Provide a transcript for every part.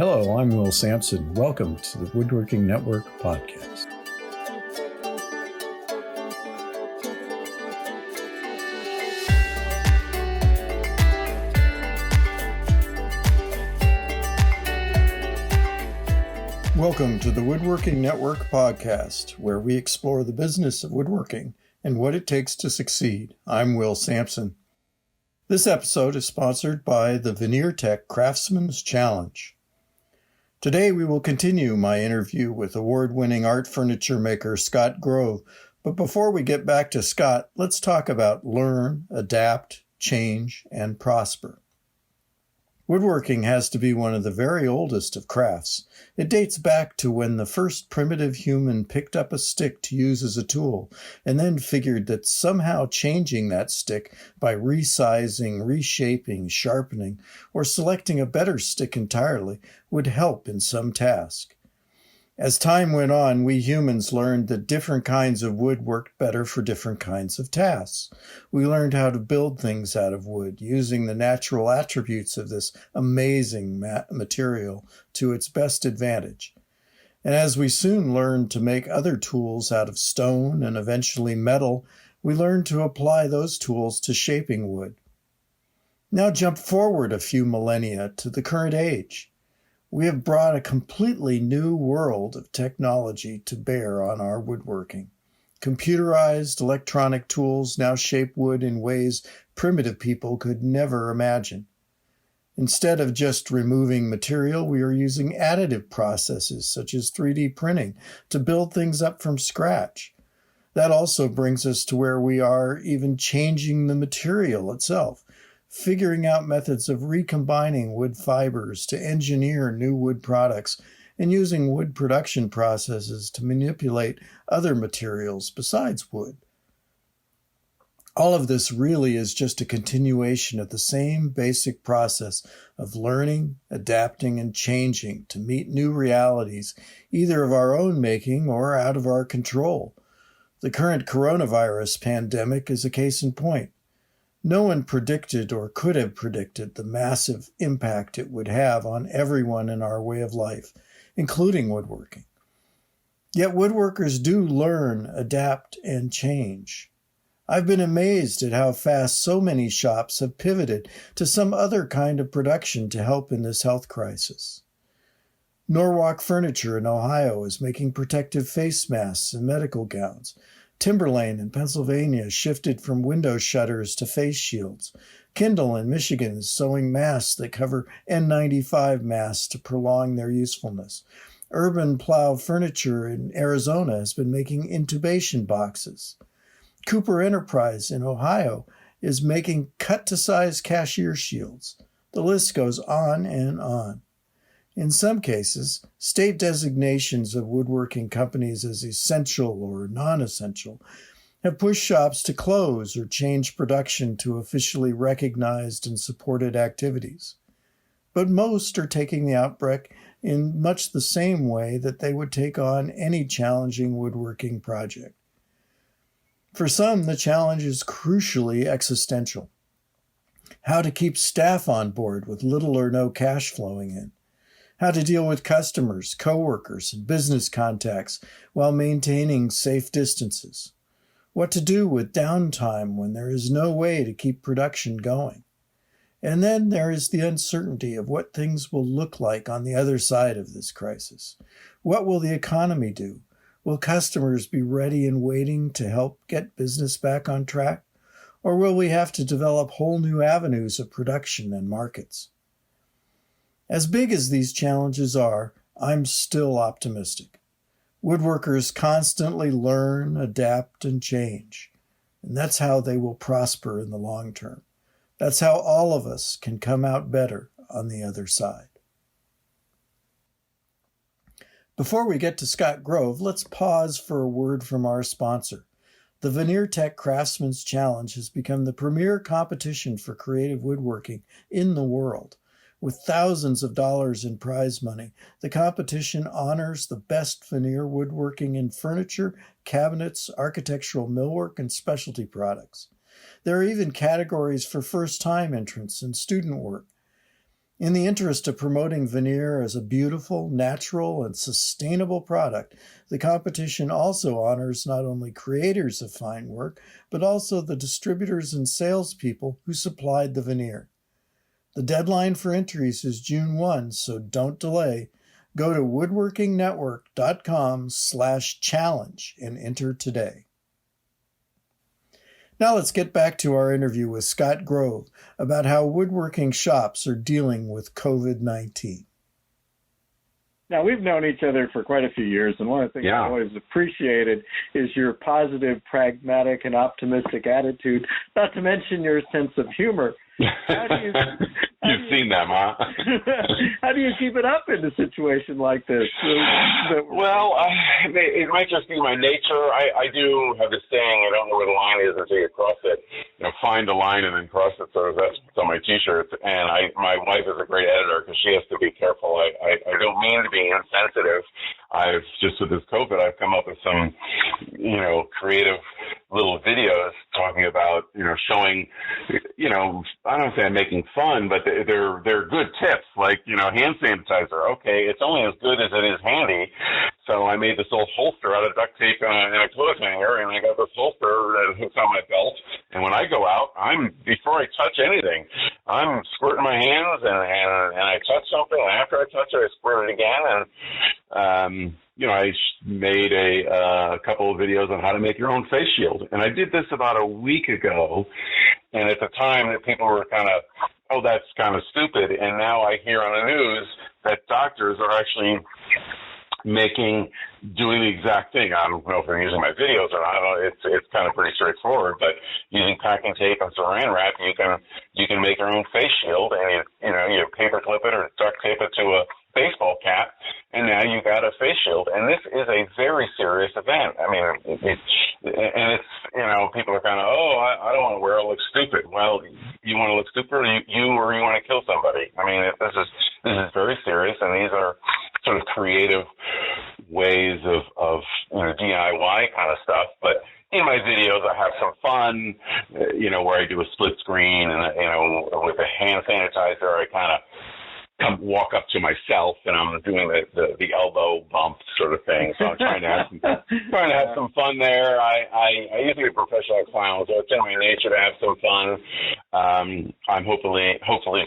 Hello, I'm Will Sampson. Welcome to the Woodworking Network podcast. Welcome to the Woodworking Network podcast, where we explore the business of woodworking and what it takes to succeed. I'm Will Sampson. This episode is sponsored by the Veneer Tech Craftsman's Challenge. Today we will continue my interview with award-winning art furniture maker Scott Grove, but before we get back to Scott, let's talk about learn, adapt, change, and prosper. Woodworking has to be one of the very oldest of crafts. It dates back to when the first primitive human picked up a stick to use as a tool, and then figured that somehow changing that stick by resizing, reshaping, sharpening, or selecting a better stick entirely would help in some task. As time went on, we humans learned that different kinds of wood worked better for different kinds of tasks. We learned how to build things out of wood, using the natural attributes of this amazing material to its best advantage. And as we soon learned to make other tools out of stone and eventually metal, we learned to apply those tools to shaping wood. Now jump forward a few millennia to the current age. We have brought a completely new world of technology to bear on our woodworking. Computerized electronic tools now shape wood in ways primitive people could never imagine. Instead of just removing material, we are using additive processes such as 3D printing to build things up from scratch. That also brings us to where we are even changing the material itself, figuring out methods of recombining wood fibers to engineer new wood products, and using wood production processes to manipulate other materials besides wood. All of this really is just a continuation of the same basic process of learning, adapting, and changing to meet new realities, either of our own making or out of our control. The current coronavirus pandemic is a case in point. No one predicted or could have predicted the massive impact it would have on everyone in our way of life, including woodworking. Yet woodworkers do learn, adapt, and change. I've been amazed at how fast so many shops have pivoted to some other kind of production to help in this health crisis. Norwalk Furniture in Ohio is making protective face masks and medical gowns. Timberlane in Pennsylvania shifted from window shutters to face shields. Kindle in Michigan is sewing masks that cover N95 masks to prolong their usefulness. Urban Plow Furniture in Arizona has been making intubation boxes. Cooper Enterprise in Ohio is making cut-to-size cashier shields. The list goes on and on. In some cases, state designations of woodworking companies as essential or non-essential have pushed shops to close or change production to officially recognized and supported activities. But most are taking the outbreak in much the same way that they would take on any challenging woodworking project. For some, the challenge is crucially existential. How to keep staff on board with little or no cash flowing in. How to deal with customers, coworkers, and business contacts while maintaining safe distances. What to do with downtime when there is no way to keep production going. And then there is the uncertainty of what things will look like on the other side of this crisis. What will the economy do? Will customers be ready and waiting to help get business back on track? Or will we have to develop whole new avenues of production and markets? As big as these challenges are, I'm still optimistic. Woodworkers constantly learn, adapt, and change. And that's how they will prosper in the long term. That's how all of us can come out better on the other side. Before we get to Scott Grove, let's pause for a word from our sponsor. The Veneer Tech Craftsman's Challenge has become the premier competition for creative woodworking in the world. With thousands of dollars in prize money, the competition honors the best veneer woodworking in furniture, cabinets, architectural millwork, and specialty products. There are even categories for first-time entrants and student work. In the interest of promoting veneer as a beautiful, natural, and sustainable product, the competition also honors not only creators of fine work, but also the distributors and salespeople who supplied the veneer. The deadline for entries is June 1, so don't delay. Go to woodworkingnetwork.com/challenge and enter today. Now let's get back to our interview with Scott Grove about how woodworking shops are dealing with COVID-19. Now, we've known each other for quite a few years, and one of the things I've always appreciated is your positive, pragmatic, and optimistic attitude, not to mention your sense of humor. How do you, You've seen them, huh? How do you keep it up in a situation like this? Well, it might just be my nature. I do have this saying, I don't know where the line is until you cross it. Find the line and then cross it. So that's on my T-shirts. And my wife is a great editor because she has to be careful. I don't mean to be insensitive. Just with this COVID, I've come up with some, creative little videos talking about, showing, I don't say I'm making fun, but they're good tips, like, hand sanitizer. Okay, it's only as good as it is handy. So I made this little holster out of duct tape and a clothes hanger, and I got this holster that hooks on my belt. And when I go out, before I touch anything, I'm squirting my hands, and I touch something, and after I touch it, I squirt it again. And I made a couple of videos on how to make your own face shield. And I did this about a week ago. And at the time, that people were kind of, oh, that's kind of stupid. And now I hear on the news that doctors are actually doing the exact thing. I don't know if they're using my videos or not. It's kind of pretty straightforward, but using packing tape and saran wrap, you can make your own face shield, and you paper clip it or duct tape it to a baseball cap, and now you got a face shield. And this is a very serious event. I mean, it's people are kind of, I don't want to wear it, look stupid. Well, you want to look stupid, or you want to kill somebody. I mean, this is very serious, and these are sort of creative ways of DIY kind of stuff. But in my videos, I have some fun, where I do a split screen, and with a hand sanitizer, I kind of walk up to myself, and I'm doing the elbow bump sort of thing. So I'm trying to have some fun there. I used to be a professional clown, so it's in my nature to have some fun. I'm hopefully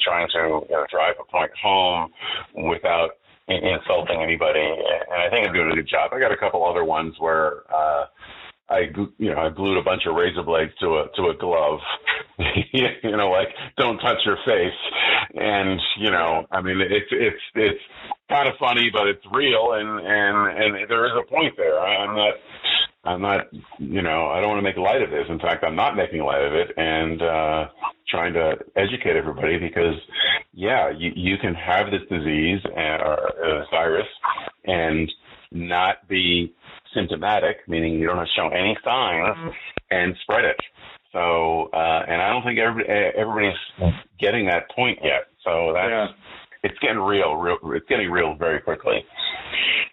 trying to drive a point home without insulting anybody, and I think I'm doing a good job. I got a couple other ones where I glued a bunch of razor blades to a glove, like don't touch your face, and I mean it's kind of funny, but it's real, and there is a point there. I'm not. I don't want to make light of this. In fact, I'm not making light of it, and trying to educate everybody because, you can have this disease or this virus and not be symptomatic, meaning you don't have to show any signs, and spread it. So, and I don't think everybody's getting that point yet. So it's getting real. It's getting real very quickly.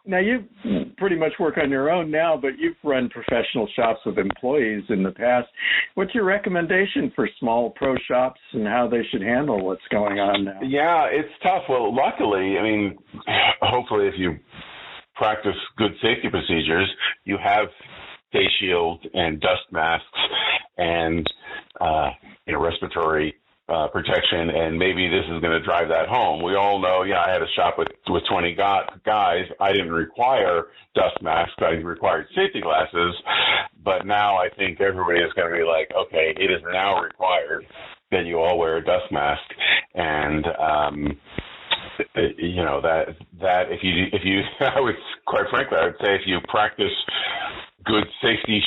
Now, you pretty much work on your own now, but you've run professional shops with employees in the past. What's your recommendation for small pro shops and how they should handle what's going on now? Yeah, it's tough. Well, luckily, I mean, hopefully if you practice good safety procedures, you have face shields and dust masks and respiratory protection, and maybe this is going to drive that home. We all know, I had a shop with 20 guys. I didn't require dust masks. I required safety glasses, but now I think everybody is going to be like, okay, it is now required that you all wear a dust mask, and that if you I would, quite frankly, I would say if you practice good safety,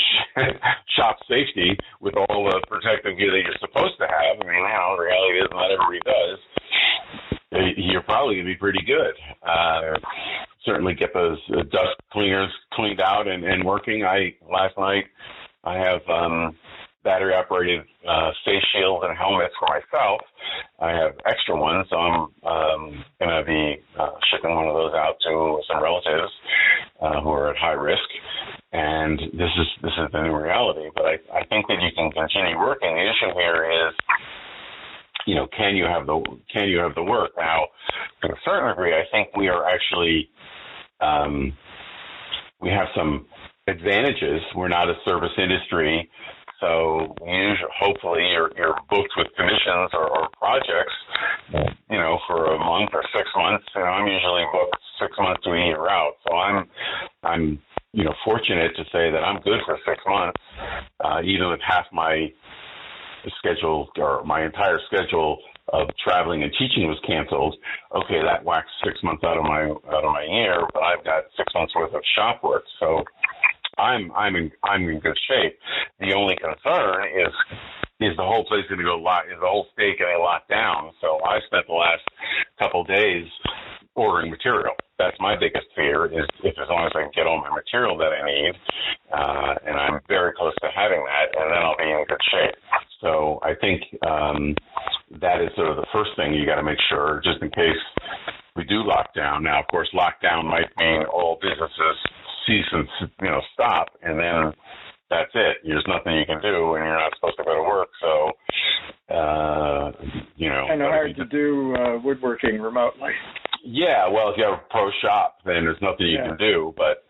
shop safety with all the protective gear that you're supposed to have. I mean, the reality is not everybody does. You're probably going to be pretty good. Certainly get those dust cleaners cleaned out and working. Last night I have battery-operated face shields and helmets for myself. I have extra ones, so I'm going to be shipping one of those out to some relatives who are at high risk. And this is the new reality. But I think that you can continue working. The issue here is can you have the work? Now, to a certain degree, I think we are actually we have some advantages. We're not a service industry, so hopefully you're booked with commissions or projects, for a month or 6 months. I'm usually booked 6 months to a year out, so I'm fortunate to say that I'm good for 6 months, even with half my schedule or my entire schedule of traveling and teaching was canceled. Okay, that whacks 6 months out of my year, but I've got 6 months worth of shop work, so I'm in good shape. The only concern is the whole place going to go is the whole state getting locked down? So I spent the last couple of days ordering material. That's my biggest fear, is if as long as I can get all my material that I need, and I'm very close to having that, and then I'll be in good shape. So I think that is sort of the first thing you got to make sure, just in case we do lock down. Now, of course, lockdown might mean all businesses cease and stop, and then that's it. There's nothing you can do, and you're not supposed to go to work. So, kind of hard to do woodworking remotely. Yeah, well, if you have a pro shop, then there's nothing you can do. But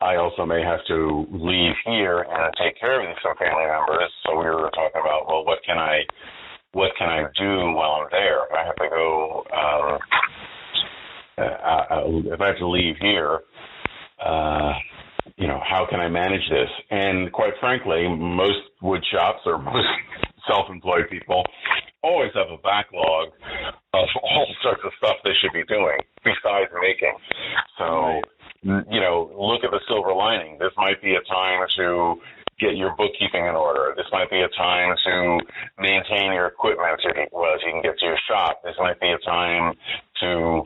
I also may have to leave here and take care of some family members. So we were talking about, well, what can I do while I'm there? If I have to go, if I have to leave here, how can I manage this? And quite frankly, most wood shops or most self-employed people always have a backlog of all sorts of stuff they should be doing besides making. So, look at the silver lining. This might be a time to get your bookkeeping in order. This might be a time to maintain your equipment as you can get to your shop. This might be a time to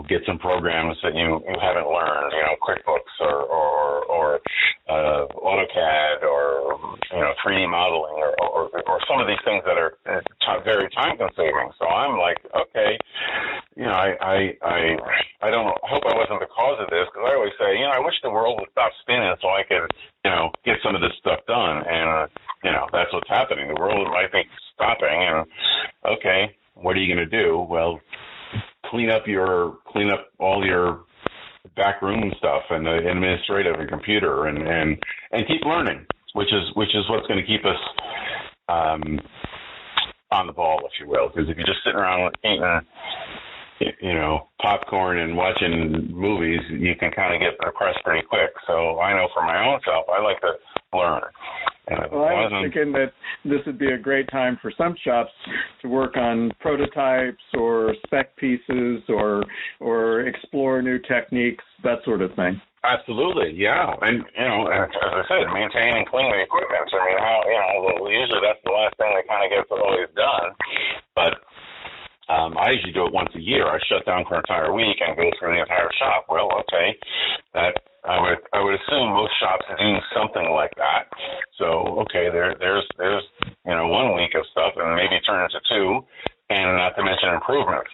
get some programs that you haven't learned, QuickBooks or AutoCAD or 3D modeling or some of these things that are very time consuming. So I'm like, okay, I don't hope I wasn't the cause of this, because I always say, I wish the world would stop spinning so I could get some of this stuff done, and that's what's happening. The world might be stopping, and okay, what are you going to do? Well, clean up all your backroom stuff and the administrative and computer and keep learning, which is what's going to keep us on the ball, if you will. Because if you're just sitting around eating, popcorn and watching movies, you can kind of get depressed pretty quick. So I know for my own self, I like to learn. Well, I was thinking that this would be a great time for some shops to work on prototypes or spec pieces or explore new techniques, that sort of thing. Absolutely, yeah. And, as I said, maintain and clean the equipment. I mean, usually that's the last thing that kind of gets always done. But I usually do it once a year. I shut down for an entire week and go through the entire shop. Well, okay, that I would assume most shops are doing something like that. So okay, there's 1 week of stuff, and maybe turn into 2, and not to mention improvements.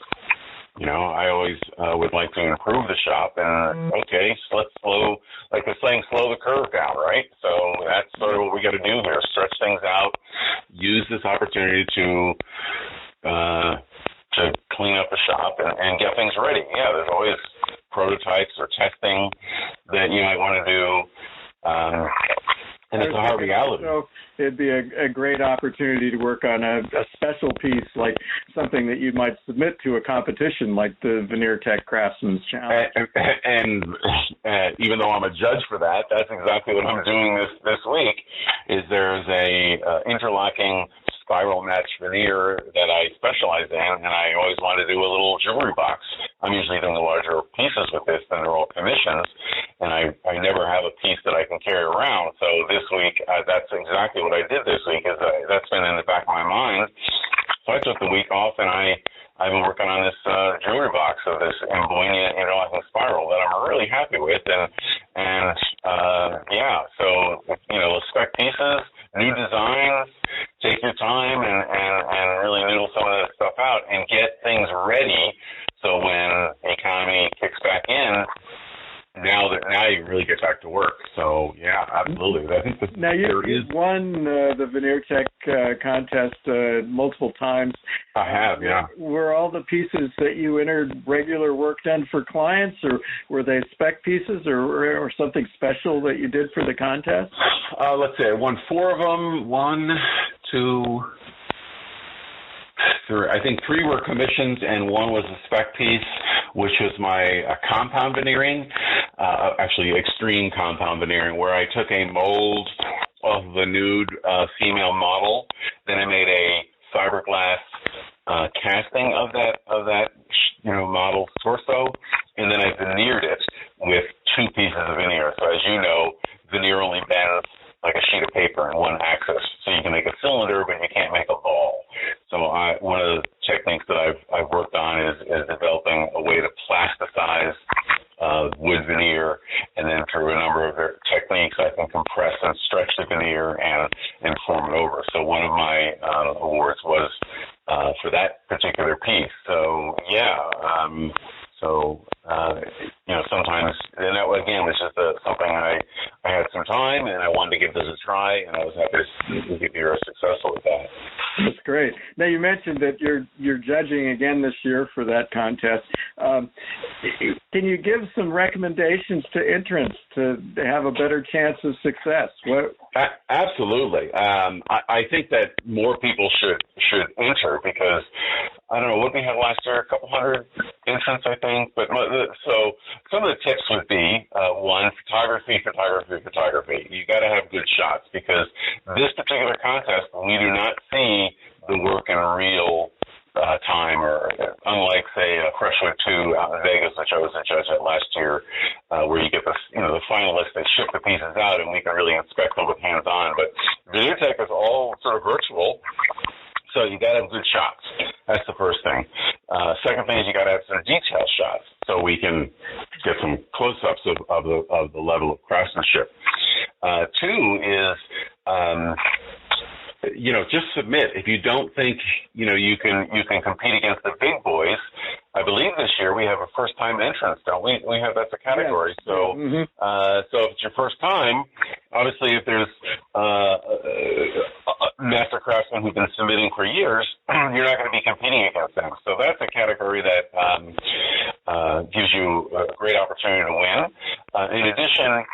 I always would like to improve the shop, and okay, so let's slow the curve down, right? So that's sort of what we got to do here: stretch things out, use this opportunity to clean up the shop and get things ready. Yeah, there's always prototypes or testing that you might want to do, and it's a hard reality. So it'd be a great opportunity to work on a special piece, like something that you might submit to a competition like the Veneer Tech Craftsman's Challenge. And even though I'm a judge for that, that's exactly what I'm doing this week. Is there's a interlocking spiral match veneer that I specialize in, and I always want to do a little jewelry box. I'm usually doing the larger pieces with this, and they're all commissions, and I never have a piece that I can carry around. So this week, that's exactly what I did this week, is that's been in the back of my mind. So I took the week off, and I've been working on this jewelry box of this Ambonia interlocking spiral that I'm really happy with, and so spec pieces, new designs, take your time and really noodle some of that stuff out and get things ready so when the economy kicks back in, now you really get back to work. So yeah, absolutely. I think now you've won the Veneer Tech contest multiple times. I have, yeah. Were all the pieces that you entered regular work done for clients, or were they spec pieces, or something special that you did for the contest? Let's see, I won 4 of them. 1, 2, 3. I think 3 were commissions, and 1 was a spec piece, which was my compound veneering, actually extreme compound veneering, where I took a mold of the nude female model, then I made a fiberglass casting of that model torso, and then I veneered it with 2 pieces of veneer. So as you know, veneer only bends like a sheet of paper in one axis. So you can make a cylinder, but you can't make a ball. So one of the techniques that I've worked on is developing a way to plasticize wood veneer, and then through a number of techniques, I can compress and stretch the veneer and form it over. So one of my awards was for that particular piece. So yeah, sometimes, and that, again, was just something I had some time, and I wanted to give this a try, and I was happy to be very successful with that. That's great. Now, you mentioned that you're judging again this year for that contest. Can you give some recommendations to entrants to have a better chance of success? Absolutely. I think that more people should enter, because I don't know what we had last year, a couple hundred entrants, I think. But so some of the tips would be 1, photography. You got to have good shots, because this particular contest, we do not see the work in real time, or unlike, say, Freshwood 2 out in Vegas, which I was a judge at last year, where you get the finalists, they ship the pieces out and we can really inspect them with hands-on. But Veneer Tech is all sort of virtual, so you got to have good shots. That's the first thing. Second thing is you got to have some detail shots, so we can get some close-ups of the level of craftsmanship. 2 is just submit. If you don't think, you can compete against the big boys, I believe this year we have a first-time entrance, don't we? That's a category. Yes. So, so if it's your first time, obviously if there's master craftsmen who've been submitting for years, you're not going to be competing against them. So that's a category that gives you a great opportunity to win. In addition,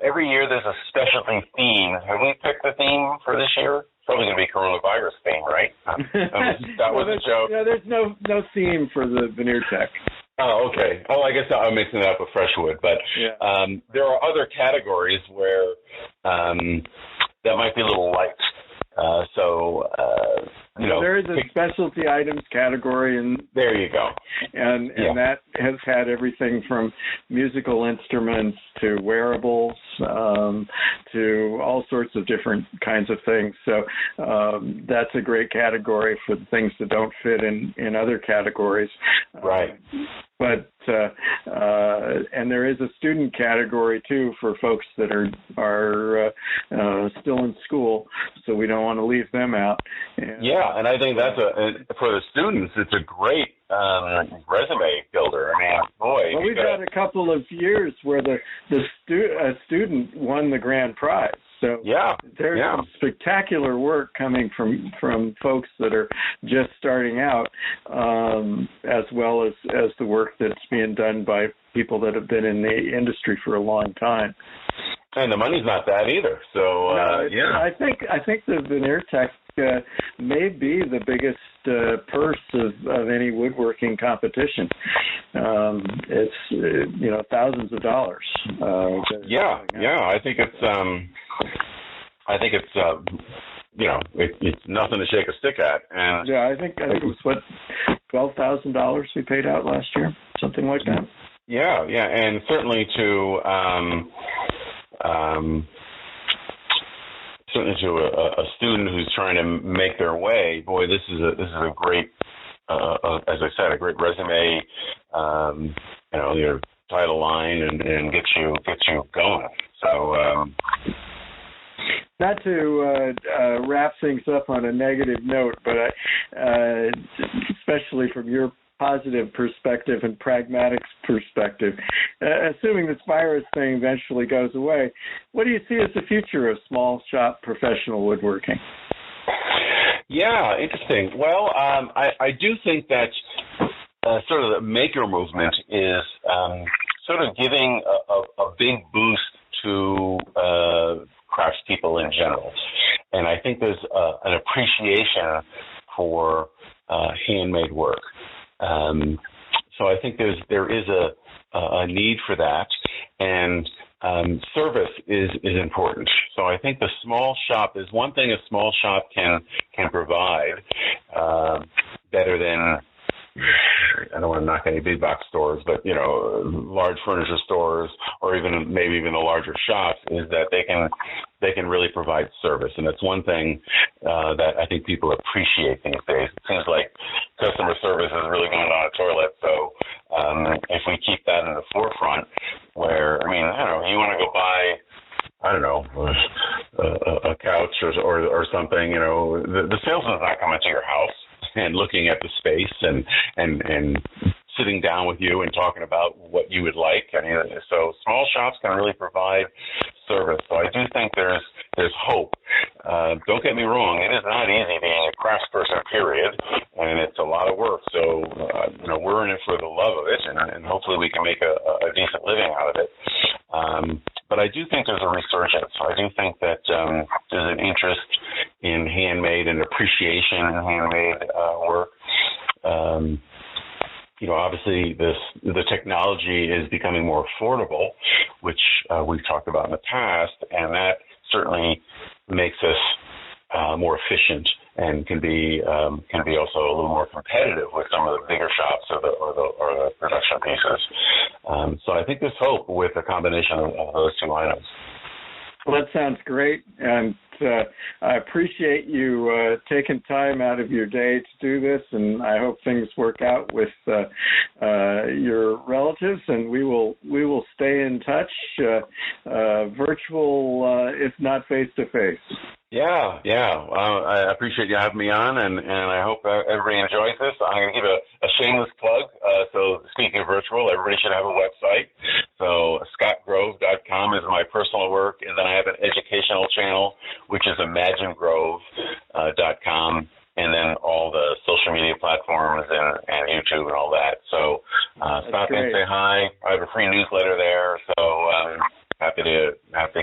every year there's a specialty theme. Have we picked the theme for this year? Probably going to be coronavirus theme, right? That was a joke. No, there's no theme for the Veneer Tech. Oh, okay. Oh, I guess I'm mixing it up with Freshwood. But there are other categories where that might be a little light. There is a specialty items category, and there you go. And that has had everything from musical instruments to wearables to all sorts of different kinds of things. So that's a great category for the things that don't fit in other categories. Right. But and there is a student category too for folks that are still in school, so we don't want to leave them out. And I think that's for the students, it's a great resume builder. I mean, boy. Well, we've had a couple of years where a student won the grand prize. So there's some spectacular work coming from folks that are just starting out, as well as the work that's being done by people that have been in the industry for a long time. And the money's not bad either. So I think the Veneer Tech may be the biggest purse of any woodworking competition. It's thousands of dollars. I think it's it's nothing to shake a stick at. And I think it was $12,000 we paid out last year, something like that. And certainly to a student who's trying to make their way, boy, this is a great, as I said, a great resume. Your title line and get you going. So. Not to wrap things up on a negative note, but especially from your positive perspective and pragmatic perspective. Assuming this virus thing eventually goes away, what do you see as the future of small shop professional woodworking? Yeah, interesting. Well, I do think that sort of the maker movement is sort of giving a big boost to craftspeople in general. And I think there's an appreciation for handmade work. So I think there is a need for that, and service is important. So I think the small shop is one thing a small shop can provide better than, I don't want to knock any big box stores, but large furniture stores or maybe even the larger shops, is that they can really provide service, and it's one thing that I think people appreciate these days. It seems like customer service is really going on a toilet. So if we keep that in the forefront, where you want to go buy, a couch or something, the salesman's not coming to your house and looking at the space and sitting down with you and talking about what you would like. So small shops can really provide service. So I do think there's hope. Don't get me wrong, it is not easy being a craftsperson, period, and it's a lot of work. So we're in it for the love of it, and hopefully we can make a decent living out of it. But I do think there's a resurgence. I do think that there's an interest in handmade and appreciation in handmade work. Obviously the technology is becoming more affordable, which we've talked about in the past, and that certainly makes us more efficient and can be also a little more competitive with some of the bigger shops or the production pieces. So I think there's hope with a combination of those two items. Well, that sounds great, and I appreciate you taking time out of your day to do this, and I hope things work out with your relatives, and we will stay in touch, virtual, if not face-to-face. Yeah. I appreciate you having me on, and I hope everybody enjoys this. I'm going to give a shameless plug. So speaking of virtual, everybody should have a website. So scottgrove.com is my personal work, and then I have an educational channel, which is imagingrove.com, and then all the social media platforms and YouTube and all that. So stop in and say hi. I have a free newsletter there, so happy to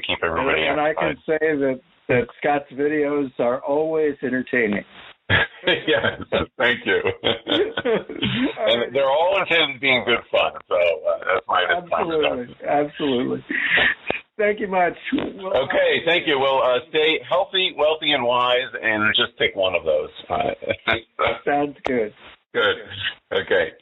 keep everybody and I can say that Scott's videos are always entertaining. Yes, thank you. And they're all intended to be good fun, so that's my Absolutely. Thank you much. Okay, thank you. Well, stay healthy, wealthy, and wise, and just pick one of those. Sounds good. Good. Okay.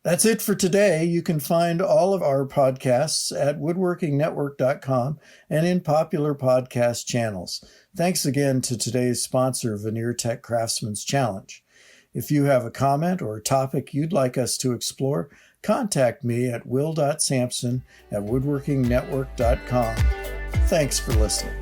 That's it for today. You can find all of our podcasts at woodworkingnetwork.com and in popular podcast channels. Thanks again to today's sponsor, Veneer Tech Craftsman's Challenge. If you have a comment or a topic you'd like us to explore, contact me at will.sampson@woodworkingnetwork.com. Thanks for listening.